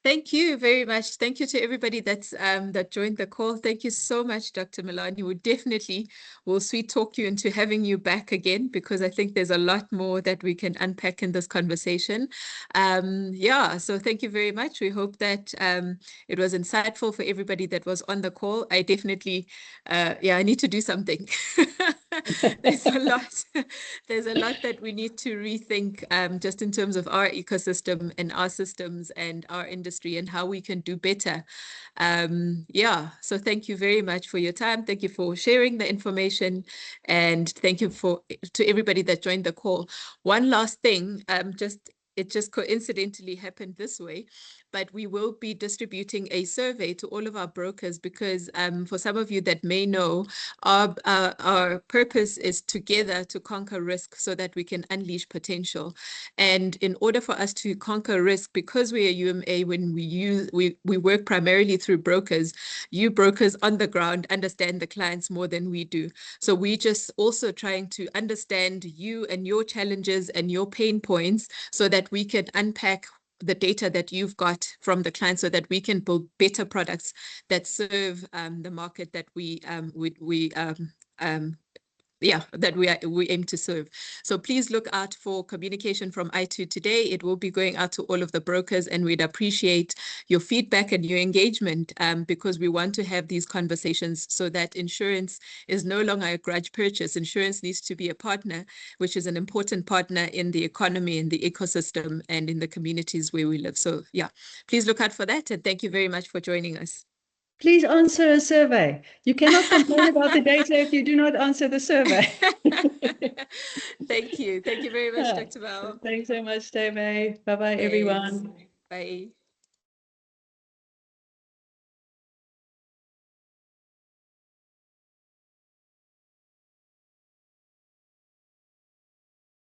Thank you very much. Thank you to everybody that joined the call. Thank you so much, Dr. Melani. We definitely will sweet talk you into having you back again, because I think there's a lot more that we can unpack in this conversation. So thank you very much. We hope that it was insightful for everybody that was on the call. I definitely, I need to do something. There's a lot that we need to rethink just in terms of our ecosystem and our systems and our industry and how we can do better. So thank you very much for your time. Thank you for sharing the information, and thank you to everybody that joined the call. One last thing, it just coincidentally happened this way, but we will be distributing a survey to all of our brokers because for some of you that may know, our purpose is together to conquer risk so that we can unleash potential. And in order for us to conquer risk, because we are UMA, when we work primarily through brokers, you brokers on the ground understand the clients more than we do. So we just also trying to understand you and your challenges and your pain points so that we can unpack the data that you've got from the client so that we can build better products that serve the market that we aim to serve. So please look out for communication from iTOOsday. It will be going out to all of the brokers, and we'd appreciate your feedback and your engagement because we want to have these conversations so that insurance is no longer a grudge purchase. Insurance needs to be a partner, which is an important partner in the economy, in the ecosystem, and in the communities where we live. So yeah, please look out for that. And thank you very much for joining us. Please answer a survey. You cannot complain about the data if you do not answer the survey. Thank you. Thank you very much, Dr. Val. Thanks so much, Tebe. Bye-bye, everyone. Bye.